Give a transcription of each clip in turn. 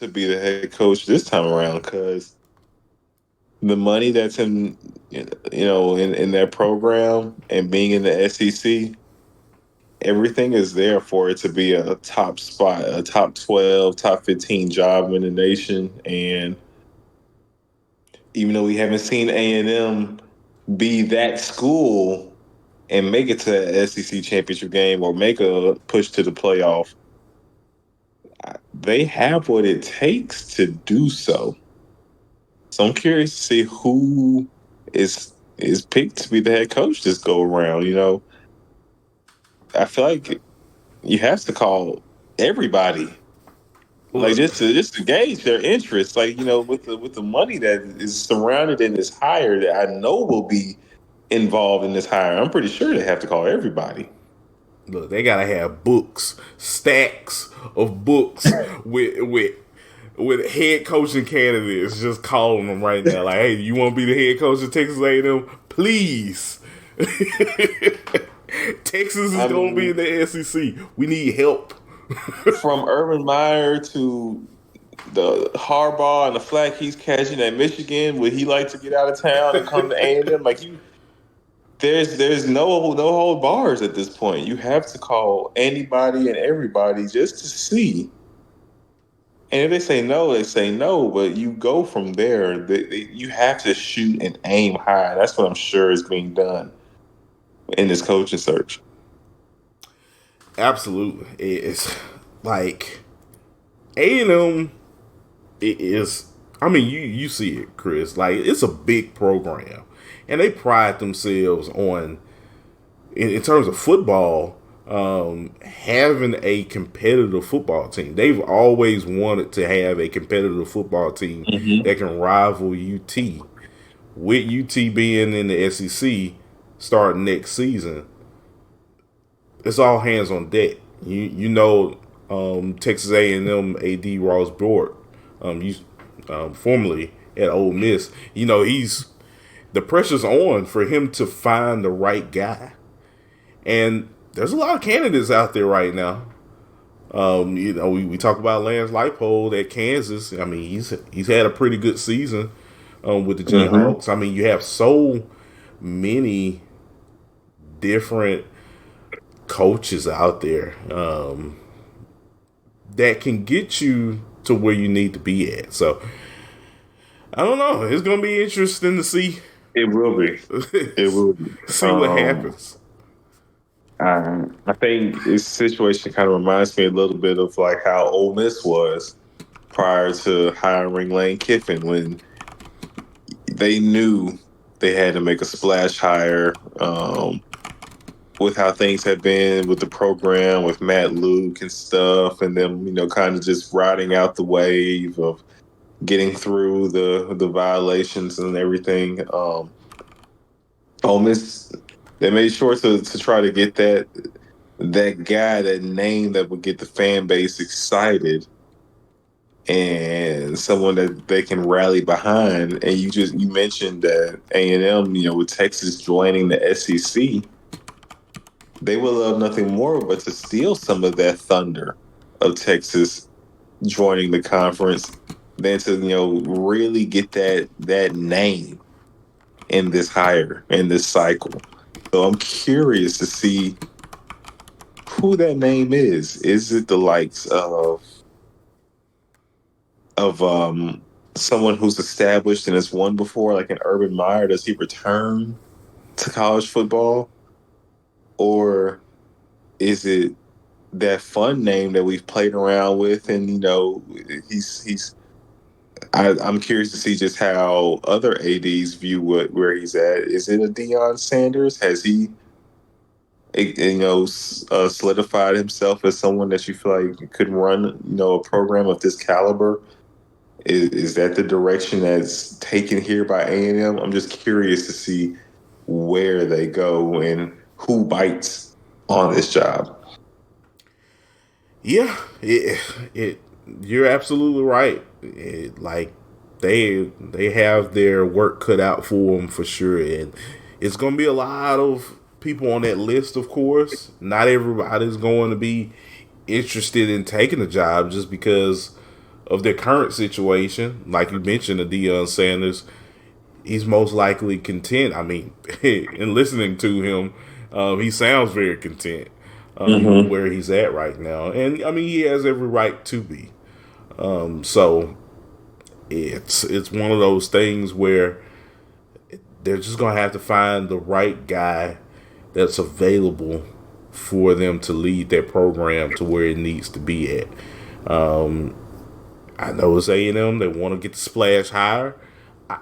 to be the head coach this time around because the money that's in that program and being in the SEC, everything is there for it to be a top spot, a top 12, top 15 job in the nation. And even though we haven't seen A&M be that school and make it to an SEC championship game or make a push to the playoff, they have what it takes to do so. So I'm curious to see who is picked to be the head coach this go around. I feel like you have to call everybody, like Look, just to gauge their interest. Like with the money that is surrounded in this hire that I know will be involved in this hire, I'm pretty sure they have to call everybody. look, they gotta have books, stacks of books with head coaching candidates just calling them right now. Like, hey, you want to be the head coach of Texas A&M? Please. Texas is I going to be mean, in the SEC. We need help. from Urban Meyer to the Harbaugh and the flack he's catching at Michigan, would he like to get out of town and come to A&M? Like there's no hold bars at this point. You have to call anybody and everybody just to see. And if they say no, they say no. But you go from there. You have to shoot and aim high. That's what I'm sure is being done in this coaching search. Absolutely. It's like A&M it is. I mean, you see it, Chris. Like, it's a big program. And they pride themselves on, in terms of football, having a competitive football team. They've always wanted to have a competitive football team Mm-hmm. that can rival UT. With UT being in the SEC starting next season, it's all hands on deck. Texas A&M AD Ross Bort, formerly at Ole Miss. He's the pressure's on for him to find the right guy, and there's a lot of candidates out there right now. We talk about Lance Leipold at Kansas. I mean, he's had a pretty good season with the Mm-hmm. Jayhawks. I mean, you have so many different coaches out there that can get you to where you need to be at. So I don't know. It's gonna be interesting to see It will be. It will be. see what happens. I think this situation kind of reminds me a little bit of like how Ole Miss was prior to hiring Lane Kiffin when they knew they had to make a splash hire with how things had been with the program with Matt Luke and stuff, and then kind of just riding out the wave of getting through the violations and everything. Ole Miss, they made sure to try to get that guy, that name that would get the fan base excited and someone that they can rally behind. And you mentioned that A&M, with Texas joining the SEC, they would love nothing more but to steal some of that thunder of Texas joining the conference than to really get that name in this hire in this cycle. So I'm curious to see who that name is. Is it the likes of someone who's established and has won before, like an Urban Meyer? Does he return to college football, or is it that fun name that we've played around with? And he's. I'm curious to see just how other ads view where he's at. Is it a Deion Sanders? Has he solidified himself as someone that you feel like could run, a program of this caliber? Is that the direction that's taken here by A&M? I'm just curious to see where they go and who bites on this job. Yeah, you're absolutely right. Like they have their work cut out for them for sure, and it's gonna be a lot of people on that list. Of course, not everybody's going to be interested in taking the job just because of their current situation, like you mentioned, the Deion Sanders, he's most likely content. I mean, in listening to him, he sounds very content with Hmm. where he's at right now, and I mean, he has every right to be. So it's one of those things where they're just gonna have to find the right guy that's available for them to lead their program to where it needs to be at. I know it's A&M. They want to get the splash higher.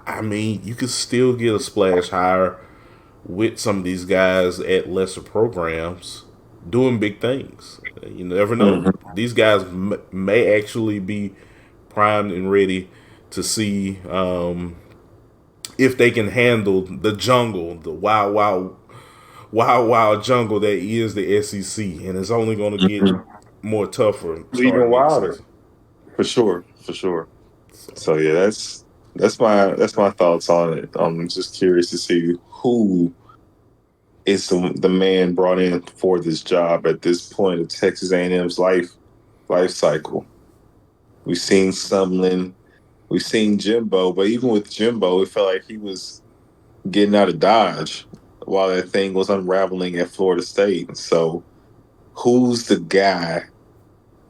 I mean, you can still get a splash higher with some of these guys at lesser programs doing big things. You never know. Hmm. These guys may actually be primed and ready to see if they can handle the jungle, the wild jungle that is the SEC, and it's only going to get more tougher Even starting next wilder, season. for sure, for sure. So So yeah, that's my thoughts on it. I'm just curious to see who is the man brought in for this job at this point of Texas A&M's life cycle. We've seen Sumlin, we've seen Jimbo, but even with Jimbo, it felt like he was getting out of Dodge while that thing was unraveling at Florida State. So who's the guy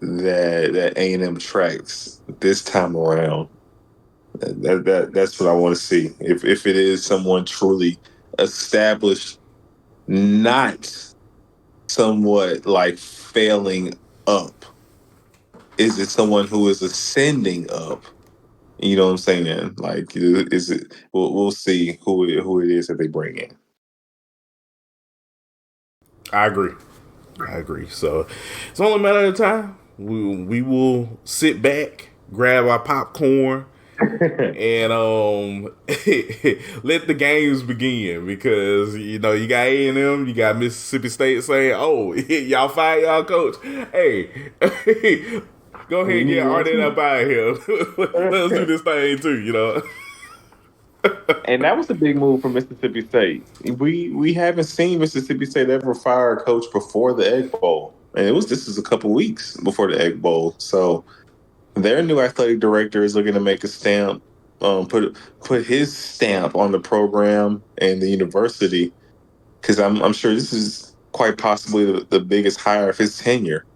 that A&M tracks this time around? That's what I want to see. If it is someone truly established, not somewhat like failing up. Is it someone who is ascending up? You know what I'm saying? Like, is it? We'll see who it is that they bring in. I agree. I agree. So it's only a matter of time. We will sit back, grab our popcorn, and let the games begin because you know you got A&M, you got Mississippi State saying, "Oh, y'all fire y'all coach. Hey, go ahead We and get need one Arnett up too. out of here. Let's do this thing too." You know. And that was a big move for Mississippi State. We haven't seen Mississippi State ever fire a coach before the Egg Bowl, and this is a couple weeks before the Egg Bowl. So their new athletic director is looking to make a stamp, put his stamp on the program and the university because I'm sure this is quite possibly the biggest hire of his tenure.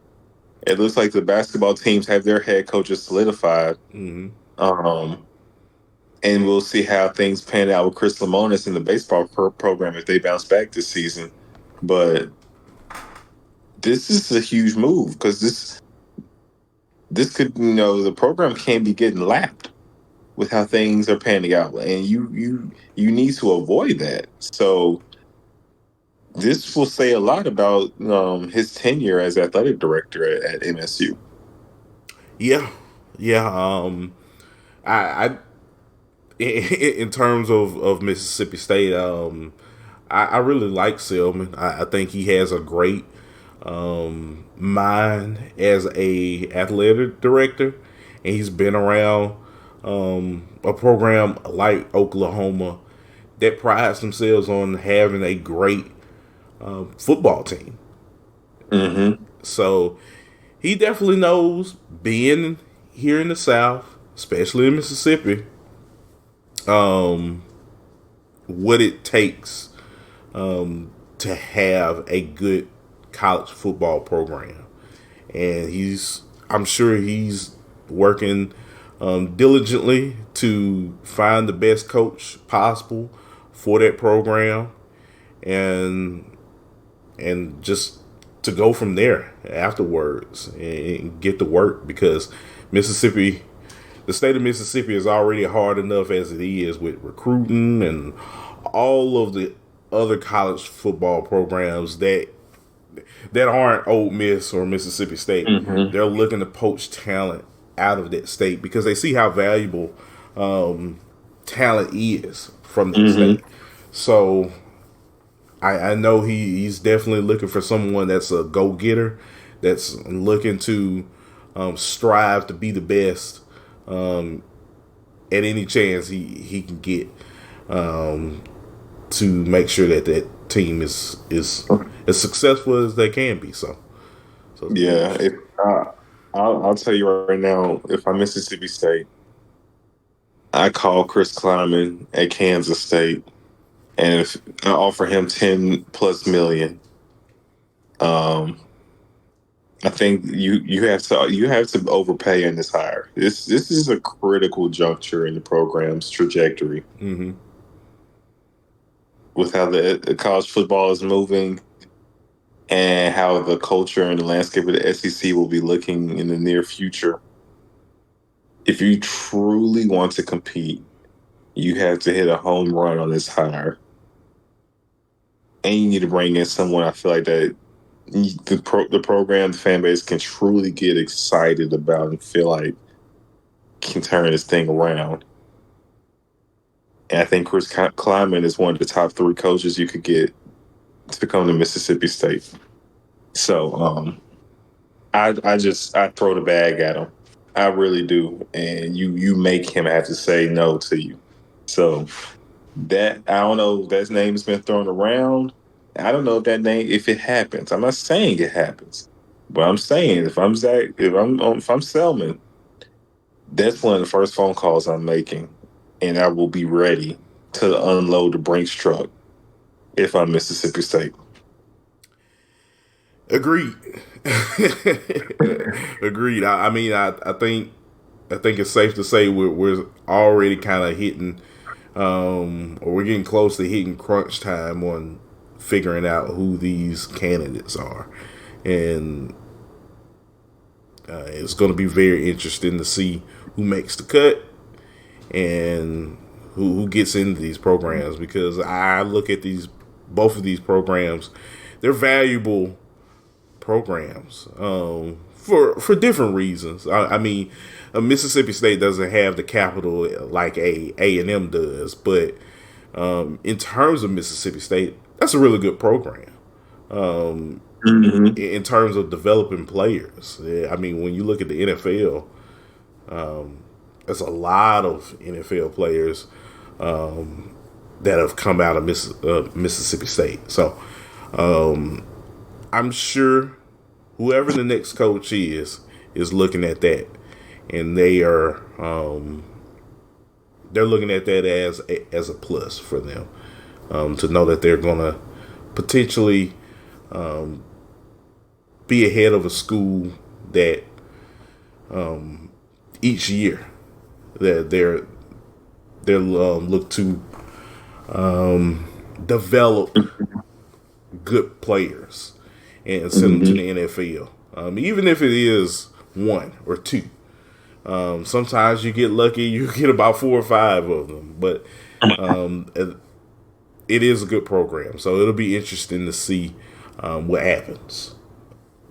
It looks like the basketball teams have their head coaches solidified. Hmm. Um, and we'll see how things pan out with Chris Lamonis in the baseball program if they bounce back this season. But this is a huge move because this could the program can be getting lapped with how things are panning out, and you need to avoid that. So this will say a lot about his tenure as athletic director at MSU. Yeah, yeah. I in terms of Mississippi State, I really like Selman. I think he has a great mind as a athletic director, and he's been around a program like Oklahoma that prides themselves on having a great football team. Mm-hmm. So he definitely knows being here in the South, especially in Mississippi, um, what it takes to have a good college football program. And I'm sure he's working diligently to find the best coach possible for that program, and just to go from there afterwards and get to work because Mississippi, the state of Mississippi is already hard enough as it is with recruiting and all of the other college football programs that aren't Ole Miss or Mississippi State. Mm-hmm. They're looking to poach talent out of that state because they see how valuable talent is from that Mm-hmm. state. So I know he's definitely looking for someone that's a go getter, that's looking to strive to be the best at any chance he can get to make sure that that team is as successful as they can be. So it's good. Yeah, if uh, I'll tell you right now, if I'm Mississippi State, I call Chris Kleiman at Kansas State, and if I offer him 10 plus million, um, I think you have to overpay in this hire. This is a critical juncture in the program's trajectory Mm-hmm. with how the college football is moving and how the culture and the landscape of the SEC will be looking in the near future. If you truly want to compete, you have to hit a home run on this hire, and you need to bring in someone. I feel like that the program, the fan base can truly get excited about and feel like can turn this thing around. And I think Chris Kleiman is one of the top three coaches you could get to come to Mississippi State. So I throw the bag at him. I really do, and you make him have to say no to you. So that I don't know. That name has been thrown around. I don't know if that name if it happens. I'm not saying it happens, but I'm saying if I'm Zach, if I'm Selman, that's one of the first phone calls I'm making, and I will be ready to unload the Brinks truck if I'm Mississippi State. Agreed. Agreed. I mean, I think it's safe to say we're already kind of hitting, or we're getting close to hitting crunch time on figuring out who these candidates are, and it's going to be very interesting to see who makes the cut and who gets into these programs, because I look at these both of these programs, they're valuable programs for different reasons. I mean, Mississippi State doesn't have the capital like A&M does, but in terms of Mississippi State, that's a really good program. Mm-hmm. In terms of developing players, I mean, when you look at the NFL, there's a lot of NFL players that have come out of Mississippi State. So I'm sure whoever the next coach is looking at that, and they're looking at that as a plus for them, to know that they're going to potentially be ahead of a school that each year that they're look to develop good players and send them to the NFL. Even if it is one or two. Sometimes you get lucky, you get about 4 or 5 of them. But it is a good program. So it'll be interesting to see what happens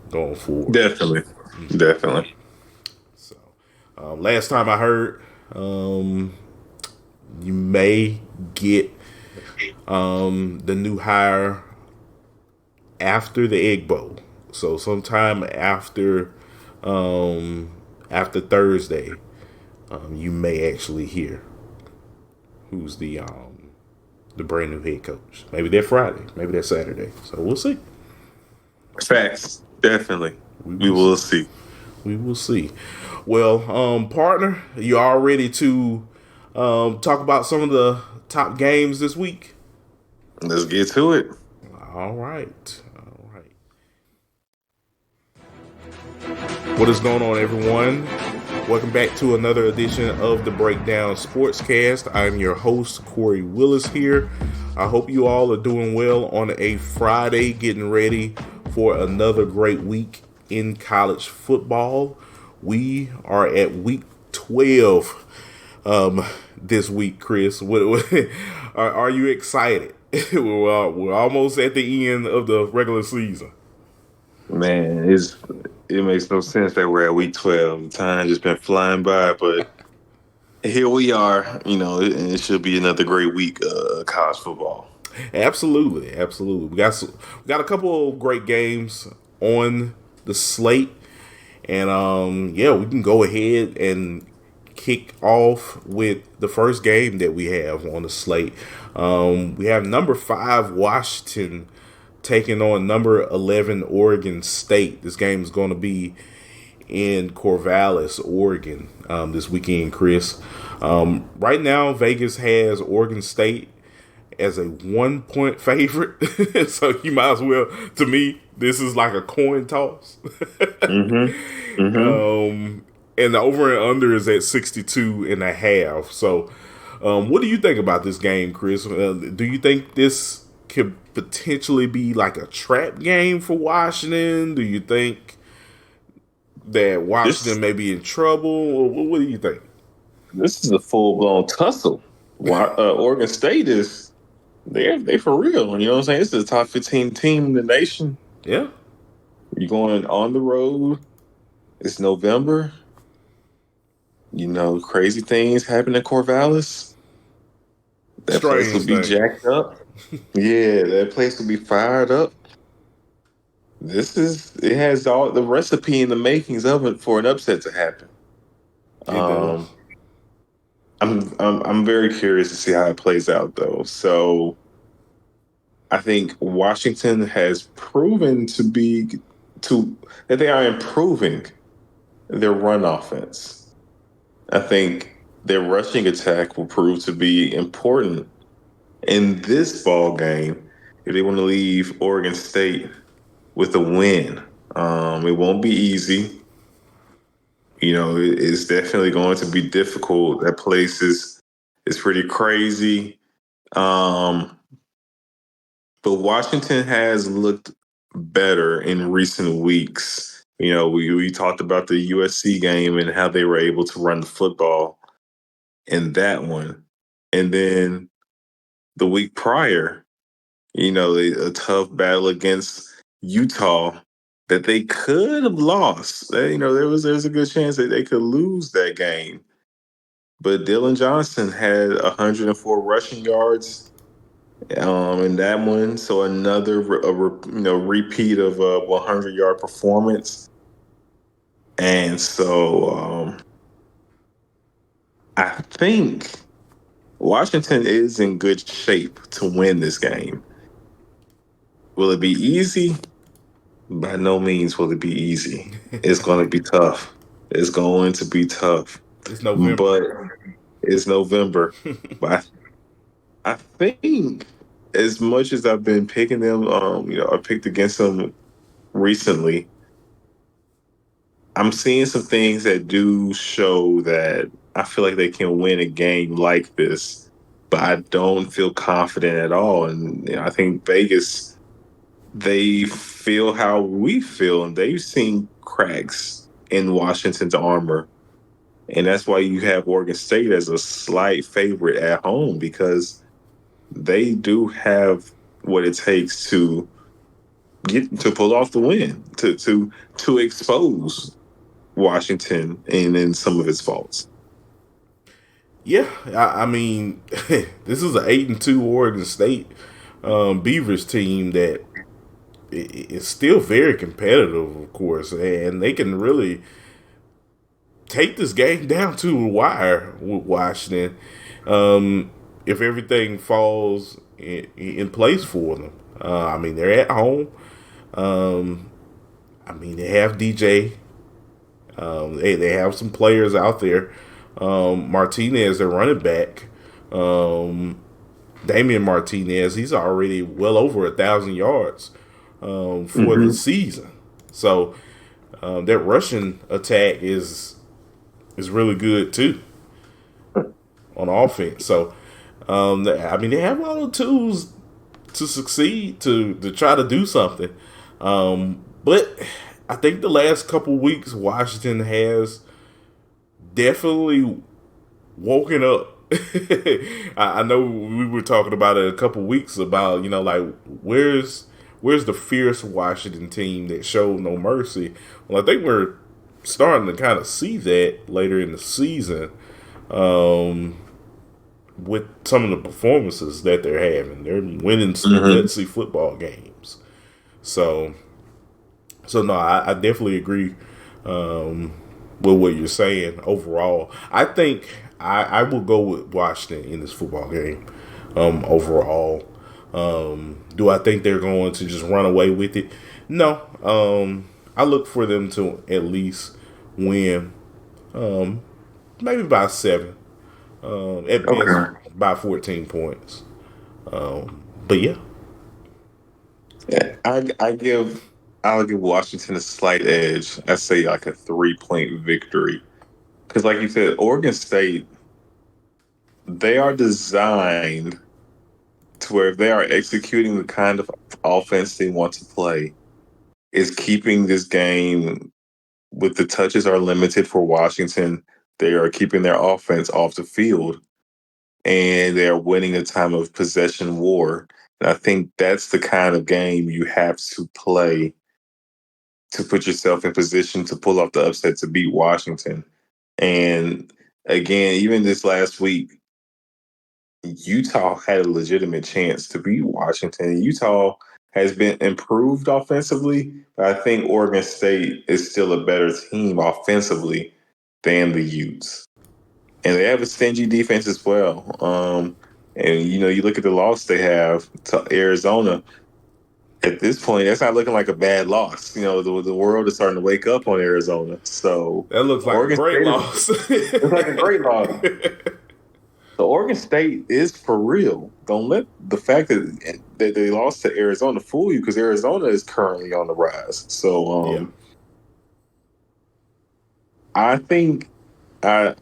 going forward. Definitely, definitely. So last time I heard, you may get the new hire after the Egg Bowl. So sometime after Thursday, you may actually hear who's the brand new head coach. Maybe that Friday, maybe that Saturday. So we'll see. Facts, definitely. We will will see. We will see. Well, partner, you all ready to talk about some of the top games this week? Let's get to it. All right. What is going on, everyone? Welcome back to another edition of the Breakdown Sportscast. I'm your host, Kory Willis here. I hope you all are doing well on a Friday, getting ready for another great week in college football. We are at week 12 this week, Chris. Are you excited? We're almost at the end of the regular season. Man, it makes no sense that we're at week 12. Time just been flying by, but here we are. It should be another great week of college football. Absolutely. We got a couple of great games on the slate, and we can go ahead and kick off with the first game that we have on the slate. We have number 5 Washington taking on number 11 Oregon State. This game is going to be in Corvallis, Oregon, this weekend, Chris. Right now, Vegas has Oregon State as a 1 point favorite. So you might as well, to me, this is like a coin toss. Mm-hmm. Mm-hmm. And the over and under is at 62.5. So, what do you think about this game, Chris? Do you think this could potentially be like a trap game for Washington? Do you think that This Washington may be in trouble? Or what do you think? this is a full blown tussle. Oregon State is they for real. You know what I'm saying? This is a top 15 team in the nation. Yeah, You're going on the road. It's November. You know, crazy things happen in Corvallis. That place will strange be thing. jacked up. Yeah, that place will be fired up. It has all the recipe and the makings of it for an upset to happen. It Um, does. I'm very curious to see how it plays out though. So I think Washington has proven to that they are improving their run offense. I think their rushing attack will prove to be important in this ball game if they want to leave Oregon State with a win. It won't be easy. You know, it's definitely going to be difficult. That place is pretty crazy. Um, but Washington has looked better in recent weeks. You know, we talked about the USC game and how they were able to run the football in that one. And then the week prior, you know, a tough battle against Utah that they could have lost. You know, there's a good chance that they could lose that game. But Dylan Johnson had 104 rushing yards in that one, so another repeat of a 100-yard performance. And so I think Washington is in good shape to win this game. Will it be easy? By no means will it be easy. It's going to be tough. It's going to be tough. It's November. But it's November. But I think as much as I've been picking them, I picked against them recently. I'm seeing some things that do show that I feel like they can win a game like this, but I don't feel confident at all. And I think Vegas, they feel how we feel, and they've seen cracks in Washington's armor. And that's why you have Oregon State as a slight favorite at home because they do have what it takes to get to pull off the win, to expose Washington and some of its faults. Yeah, I mean, this is an 8-2 Oregon State Beavers team that is still very competitive, of course, and they can really take this game down to a wire with Washington if everything falls in place for them. I mean, they're at home. I mean, they have DJ. They have some players out there. Martinez, their running back. Damian Martinez, he's already well over 1,000 yards for the Mm-hmm. season. So that rushing attack is really good too on offense. So I mean, they have all the tools to succeed to try to do something. But I think the last couple weeks, Washington has definitely woken up. I know we were talking about it a couple weeks about like where's the fierce Washington team that showed no mercy. Well, I think we're starting to kind of see that later in the season with some of the performances that they're having. They're winning some Mm-hmm. gutsy football games. So no, I definitely agree with what you're saying overall. I think I will go with Washington in this football game overall. Do I think they're going to just run away with it? No. I look for them to at least win, maybe by 7, at best Okay. by 14 points. But yeah, Yeah, I'll give Washington a slight edge. I say like a 3-point victory because, like you said, Oregon State, they are designed to where if they are executing the kind of offense they want to play, is keeping this game with the touches are limited for Washington. They are keeping their offense off the field and they are winning a time of possession war. And I think that's the kind of game you have to play to put yourself in position to pull off the upset to beat Washington. And again, even this last week, Utah had a legitimate chance to beat Washington. Utah has been improved offensively, but I think Oregon State is still a better team offensively than the Utes. And they have a stingy defense as well. And you look at the loss they have to Arizona. At this point, that's not looking like a bad loss. The world is starting to wake up on Arizona. So that looks like a Oregon great State is loss. it's like a great loss. So Oregon State is for real. Don't let the fact that they lost to Arizona fool you because Arizona is currently on the rise. So Yeah. I think I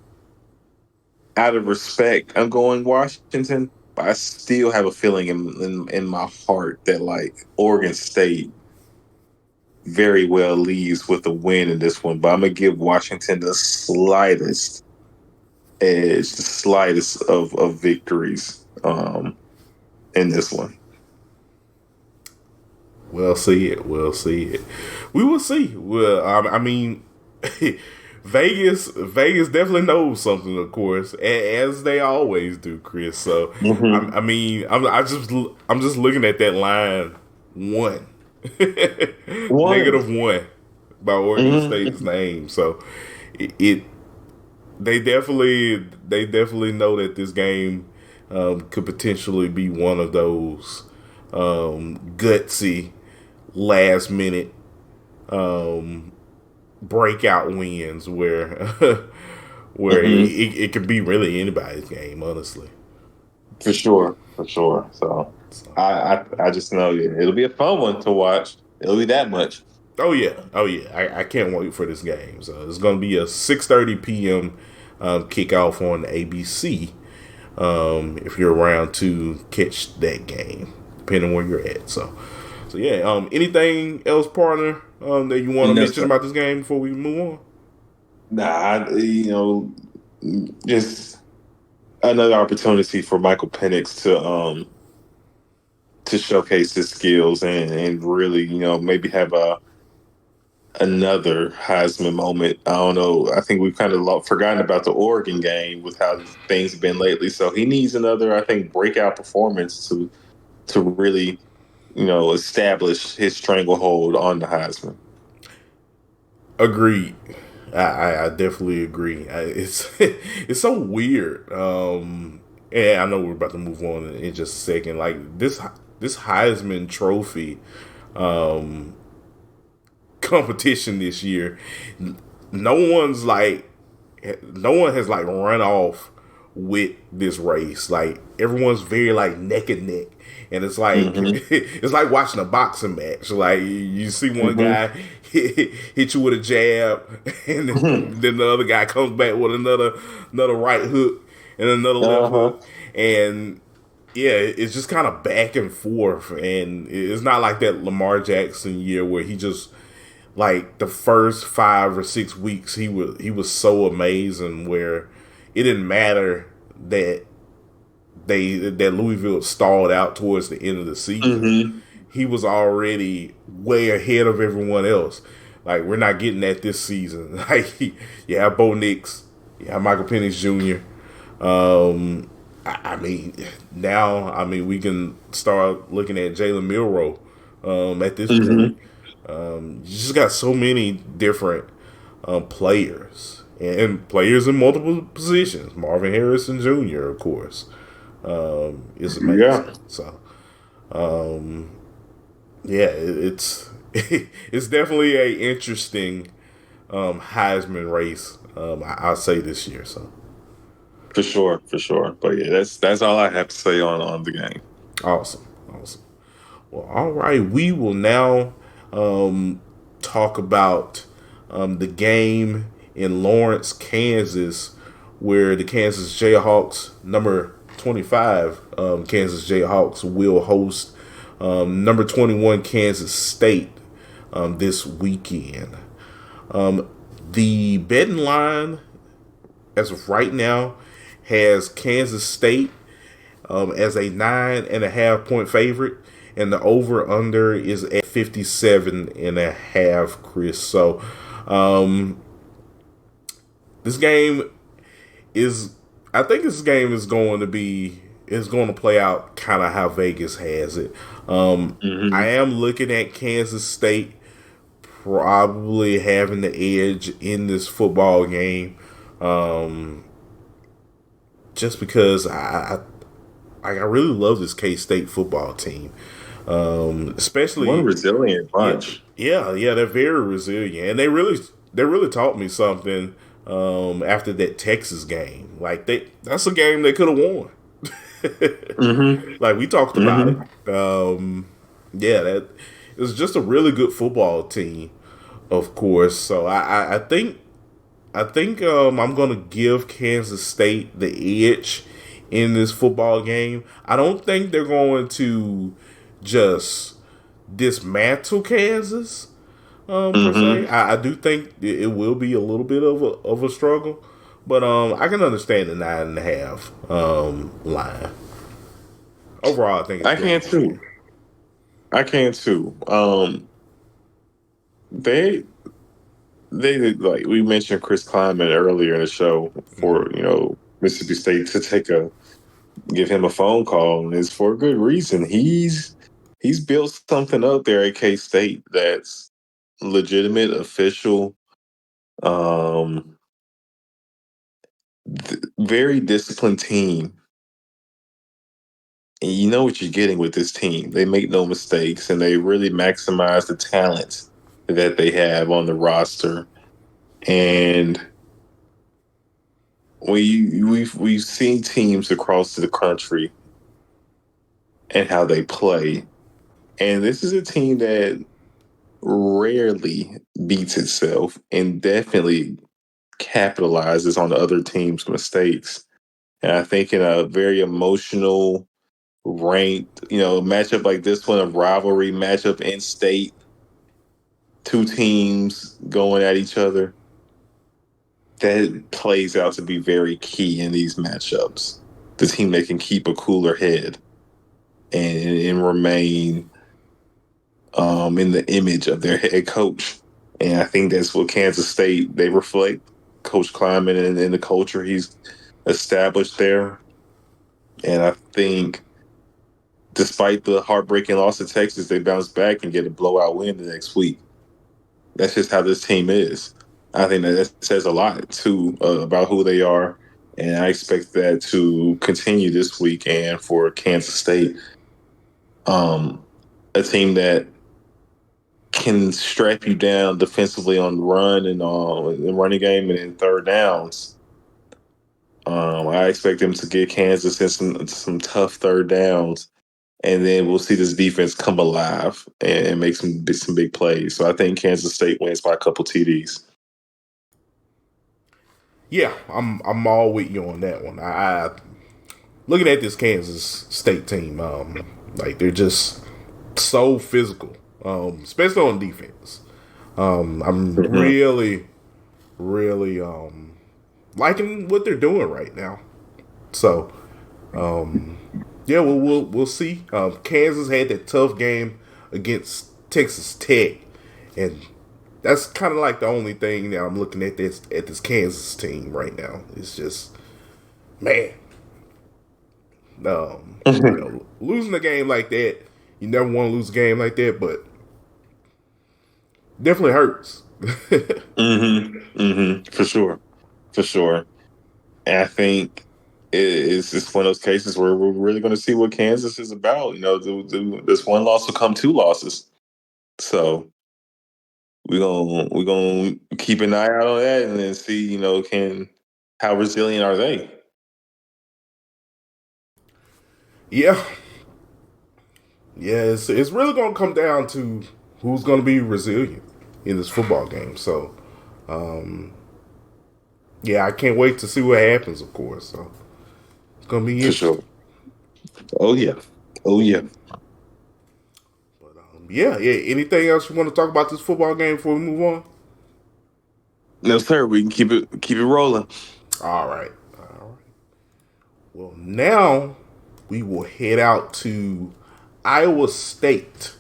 out of respect, I'm going Washington, but I still have a feeling in my heart that like Oregon State very well leaves with a win in this one. But I'm gonna give Washington the slightest edge, the slightest of victories in this one. We'll see it. We'll see it. We will see. Well, I mean, Vegas definitely knows something, of course, as they always do, Chris. So, Mm-hmm. I mean, I'm just looking at that line 1, One. -1 by Oregon State's Mm-hmm. name. So, it they definitely know that this game could potentially be one of those gutsy last minute um, breakout wins where where Mm-hmm. it could be really anybody's game, honestly. For sure. For sure. So So, I just know it'll be a fun one to watch. It'll be that much. oh yeah, I can't wait for this game. So it's going to be a 6:30 p.m. Kickoff on ABC. If you're around to catch that game, depending where you're at. So yeah. Anything else, partner, that you want to No, mention sir. about this game before we move on? Nah, just another opportunity for Michael Penix to showcase his skills and really, maybe have another Heisman moment. I don't know. I think we've kind of forgotten about the Oregon game with how things have been lately. So he needs another, I think, breakout performance to really, establish his stranglehold on the Heisman. Agreed. I definitely agree. It's it's so weird. And I know we're about to move on in just a second. Like this Heisman Trophy um, competition this year, no one's like no one has like run off with this race. Like everyone's very like neck and neck, and it's like Mm-hmm. it's like watching a boxing match. Like you see one Mm-hmm. guy hit you with a jab, and then the other guy comes back with another right hook and another left Uh-huh. hook, and yeah, it's just kind of back and forth, and it's not like that Lamar Jackson year where he just like the first 5 or 6 weeks he was so amazing where it didn't matter that Louisville stalled out towards the end of the season. Mm-hmm. He was already way ahead of everyone else. Like we're not getting that this season. Like you have Bo Nix, you have Michael Penix Jr. I mean, now we can start looking at Jalen Milroe at this point. Mm-hmm. You just got so many different players and players in multiple positions. Marvin Harrison Jr., of course, is Yeah. amazing. So, yeah, it's it's definitely a interesting Heisman race. I'll say this year. So For sure, for sure. But yeah, that's all I have to say on the game. awesome, awesome. Well, all right. We will now talk about the game in Lawrence, Kansas, where the Kansas Jayhawks, number 25, Kansas Jayhawks, will host number 21, Kansas State this weekend. The betting line, as of right now, has Kansas State as a 9.5 point favorite, and the over under is at 57.5. Chris, so this game is, I think this game is going to play out kind of how Vegas has it. I Hmm. am looking at Kansas State probably having the edge in this football game, um, just because I really love this K State football team, One especially resilient yeah, bunch. yeah, they're very resilient, and they really taught me something after that Texas game. Like that's a game they could have won. Hmm. Like we talked about Hmm. it. Yeah, that it was just a really good football team, of course. So I think I'm gonna give Kansas State the edge in this football game. I don't think they're going to just dismantle Kansas per se. Hmm. I do think it will be a little bit of a struggle, but I can understand the 9.5 line. Overall, I think it's a I great can game. too. I can too. They like we mentioned Chris Kleiman earlier in the show Mm-hmm. for Mississippi State to take a give him a phone call, and it's for a good reason. He's built something up there at K State that's legitimate, official, um, very disciplined team. And you know what you're getting with this team. They make no mistakes, and they really maximize the talent that they have on the roster. And we've seen teams across the country and how they play, and this is a team that rarely beats itself and definitely capitalizes on the other team's mistakes. And I think in a very emotional, ranked, matchup like this one, a rivalry matchup in state, two teams going at each other, that plays out to be very key in these matchups. The team that can keep a cooler head and remain in the image of their head coach. And I think that's what Kansas State, they reflect Coach Kleiman and the culture he's established there. And I think despite the heartbreaking loss to Texas, they bounce back and get a blowout win the next week. That's just how this team is. I think that says a lot too about who they are, and I expect that to continue this week and for Kansas State, um, a team that can strap you down defensively on the run and the running game and in third downs. I expect them to get Kansas in some tough third downs, and then we'll see this defense come alive and make some big plays. So I think Kansas State wins by a couple TDs. Yeah, I'm all with you on that one. I looking at this Kansas State team, like they're just so physical, especially on defense. I'm Hmm. really liking what they're doing right now. So yeah, we'll see. Kansas had that tough game against Texas Tech, and that's kind of like the only thing that I'm looking at this Kansas team right now. It's just man, losing a game like that, you never want to lose a game like that, but definitely hurts. For sure, for sure. And I think it's just one of those cases where we're really going to see what Kansas is about. This one loss will come two losses. So we're gonna keep an eye out on that and then see, can how resilient are they? Yeah, yeah, it's really going to come down to who's going to be resilient in this football game. So, yeah, I can't wait to see what happens. Of course, so it's going to be For sure. interesting. Oh yeah. Oh yeah. But yeah, yeah. Anything else you want to talk about this football game before we move on? No, sir. We can keep it rolling. All right, all right. Well, now we will head out to Iowa State.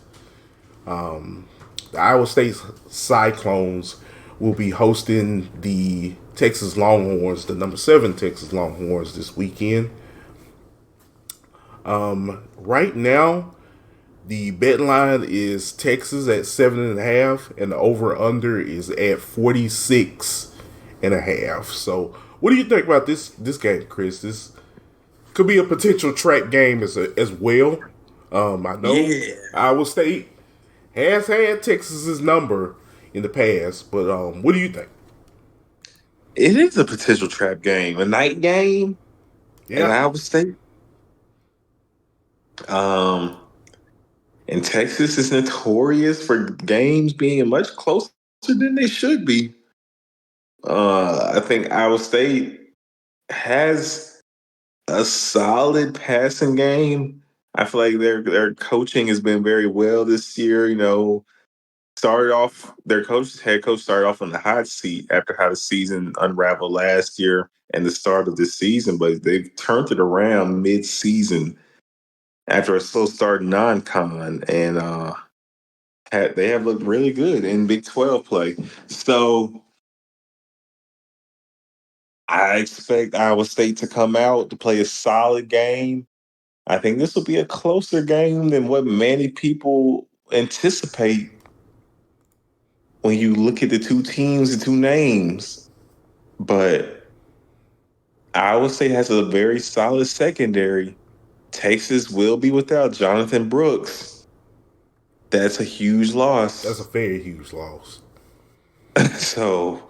The Iowa State Cyclones will be hosting the Texas Longhorns, the number 7 Texas Longhorns, this weekend. Right now, the bet line is Texas at 7.5, and the over under is at 46.5. So, what do you think about this game, Chris? This could be a potential trap game as well. I know Yeah. Iowa State has had Texas's number in the past, but what do you think? It is a potential trap game, a night game at Yeah, Iowa State. Um, and Texas is notorious for games being much closer than they should be. I think Iowa State has a solid passing game. I feel like their coaching has been very well this year. Started off their head coach started off on the hot seat after how the season unraveled last year and the start of this season, but they've turned it around mid-season after a slow start non-con, and they have looked really good in Big 12 play. So I expect Iowa State to come out to play a solid game. I think this will be a closer game than what many people anticipate when you look at the two teams, the two names. But Iowa State has a very solid secondary. Texas will be without Jonathan Brooks. That's a huge that's a loss. very huge loss. So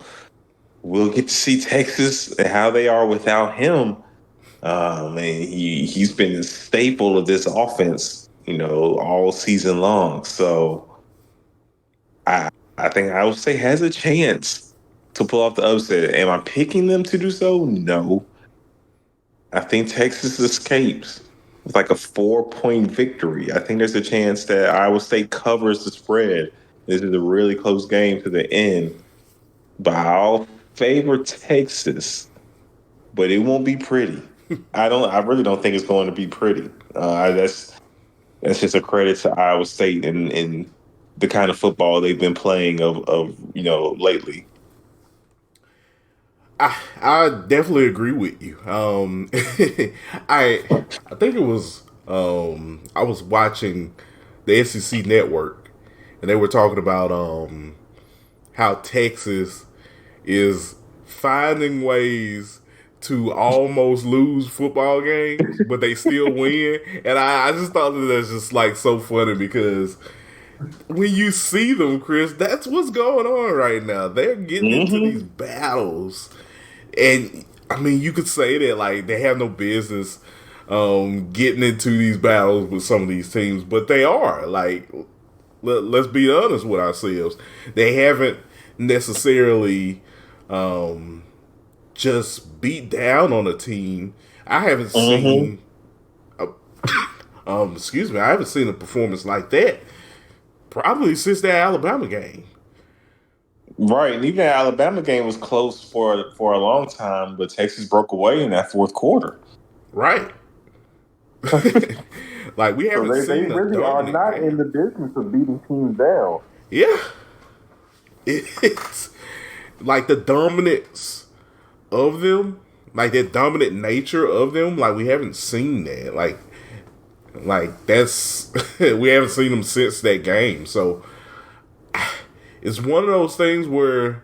we'll get to see Texas and how they are without him. And he's been a staple of this offense, all season long. So I I think Iowa State has a chance to pull off the upset. Am I picking them to do so? No. I think Texas escapes with like a 4-point victory. I think there's a chance that Iowa State covers the spread. This is a really close game to the end. But I'll favor Texas, but it won't be pretty. I really don't think it's going to be pretty. That's just a credit to Iowa State and the kind of football they've been playing of lately. I definitely agree with you. I I think it was I was watching the SEC network, and they were talking about how Texas is finding ways to almost lose football games, but they still win. And I just thought that that's just like so funny because when you see them, Chris, that's what's going on right now. They're getting into these Mm-hmm. battles, and I mean, you could say that like they have no business getting into these battles with some of these teams, but they are. Like, let's be honest with ourselves. They haven't necessarily just beat down on a team. I haven't Mm-hmm. seen a, excuse me, I haven't seen a performance like that probably since that Alabama game. Right, and even the Alabama game was close for a long time, but Texas broke away in that fourth quarter. Right. Like we So haven't they seen a really are dominant not in game. the business of beating teams down. Yeah. It's like the dominance of them, like that dominant nature of them, like we haven't seen that. Like that's we haven't seen them since that game. So it's one of those things where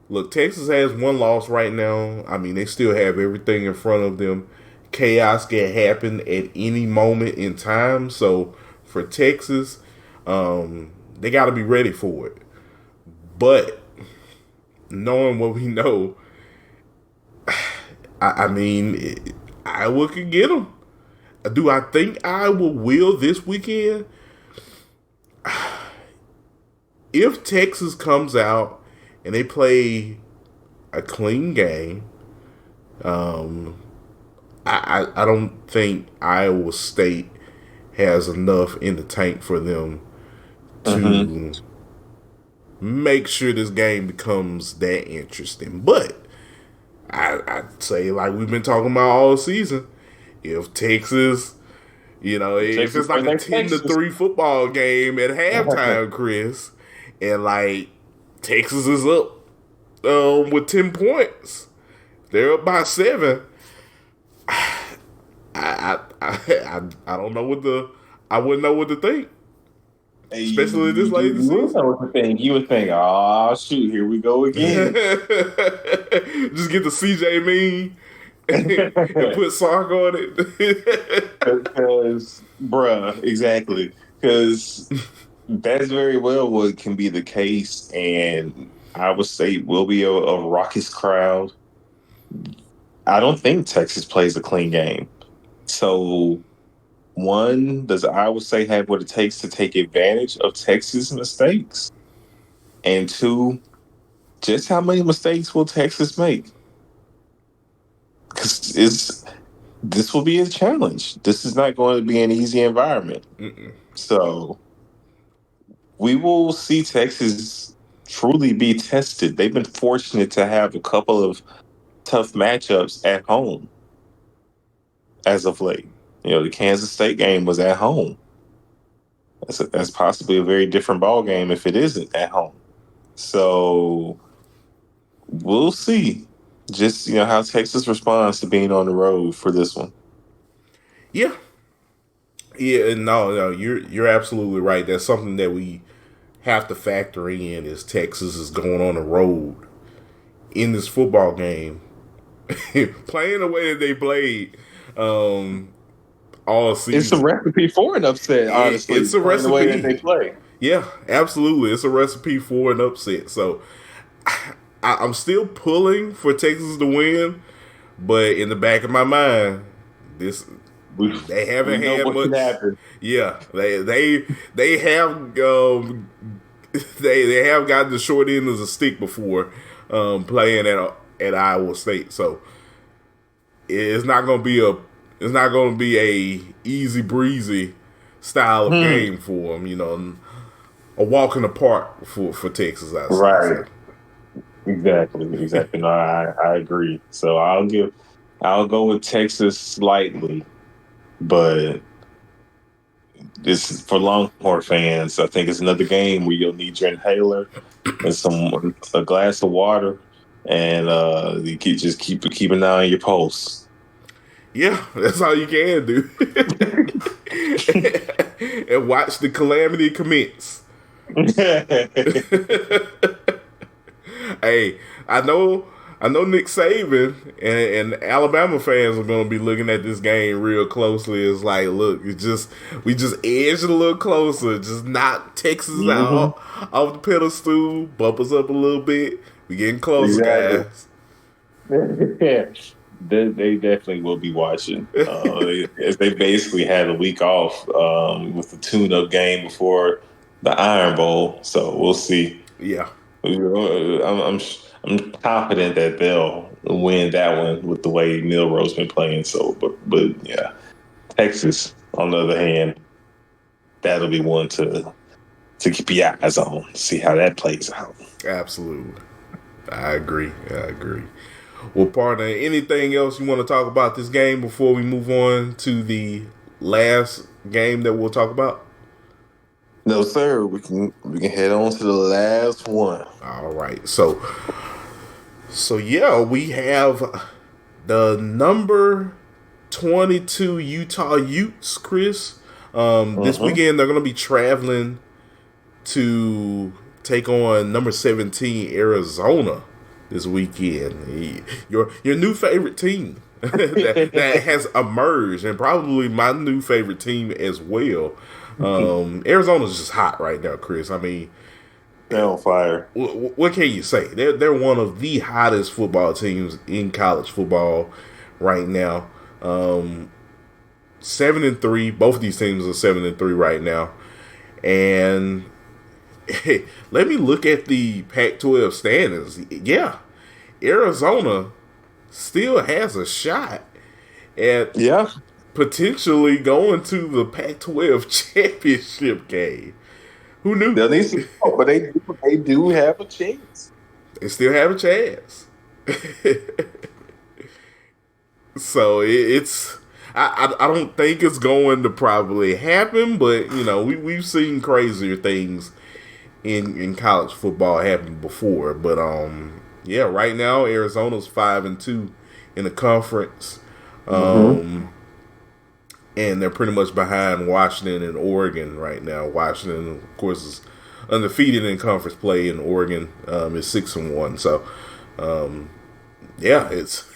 look, Texas has one loss right now. I mean, they still have everything in front of them. Chaos can happen at any moment in time. So for Texas, they got to be ready for it. But knowing what we know, I mean, Iowa could get them. Do I think Iowa will this weekend? If Texas comes out and they play a clean game, I don't think Iowa State has enough in the tank for them Mm-hmm. to make sure this game becomes that interesting. But I'd say, like we've been talking about all season, if Texas, if Texas it's play like a like 10-3 Texas. football game at halftime, Chris, and like Texas is up with 10 points, they're up by 7. I don't know I wouldn't know what to think, Hey, especially this late in the you would season. know what to think. You would think, oh shoot, here we go again. Just get the CJ meme and put Sark on it. Because, bruh, exactly. Because that's very well what can be the case, and I would say will be a raucous crowd. I don't think Texas plays a clean game. So, one, does Iowa State have what it takes to take advantage of Texas mistakes? And two, just how many mistakes will Texas make? Because this will be a challenge. This is not going to be an easy environment. Mm-mm. So we will see Texas truly be tested. They've been fortunate to have a couple of tough matchups at home as of late. The Kansas State game was at home. That's possibly a very different ball game if it isn't at home. So we'll see. Just how Texas responds to being on the road for this one. Yeah, yeah, no, you're absolutely right. That's something that we have to factor in. Is Texas is going on the road in this football game, playing the way that they played all It's a season. recipe for an upset, honestly, It's a playing the way that recipe. they play. Yeah, absolutely. It's a recipe for an upset. So I'm still pulling for Texas to win, but in the back of my mind, this We they we haven't know had what can much. happen. Yeah, they have they have gotten the short end of the stick before playing at Iowa State. So it's not gonna be a easy breezy style of Hmm. game for them. A walk in the park for Texas, I say. Right. So Exactly. No, I agree. So I'll go with Texas slightly, but this for Longhorn fans. I think it's another game where you'll need your inhaler and a glass of water, and you keep an eye on your pulse. yeah, that's all you can do, and watch the calamity commence. Hey, I know Nick Saban and Alabama fans are going to be looking at this game real closely. It's like, look, we just edged a little closer, just knock Texas Hmm. out off the pedestal, bump us up a little bit. We getting closer, Exactly. guys. They definitely will be watching. As they basically had a week off with the tune-up game before the Iron Bowl, so we'll see. Yeah, I'm confident that they'll win that one with the way Milroe's been playing. So, but yeah, Texas on the other hand, that'll be one to keep your eyes on, see how that plays out. absolutely. I agree. Well, partner, anything else you want to talk about this game before we move on to the last game that we'll talk about? No, sir. We can head on to the last one. All right. So yeah, we have the number 22 Utah Utes, Chris. This Mm-hmm. weekend they're going to be traveling to take on number 17 Arizona this weekend. Your new favorite team that has emerged, and probably my new favorite team as well. Arizona's just hot right now, Chris. I mean, They're on fire. What can you say? They're one of the hottest football teams in college football right now. 7-3. Both of these teams are 7-3 right now. And hey, let me look at the Pac-12 standings. Yeah, Arizona still has a shot at Yeah, potentially going to the Pac-12 championship game. Who knew? they'll need some help, but they do have a chance. They still have a chance. So it's I don't think it's going to probably happen, but we've seen crazier things in college football happen before. But yeah, right now Arizona's 5-2 in the conference. Mm-hmm. Um and they're pretty much behind Washington and Oregon right now. Washington, of course, is undefeated in conference play, and Oregon is 6-1. So, yeah, it's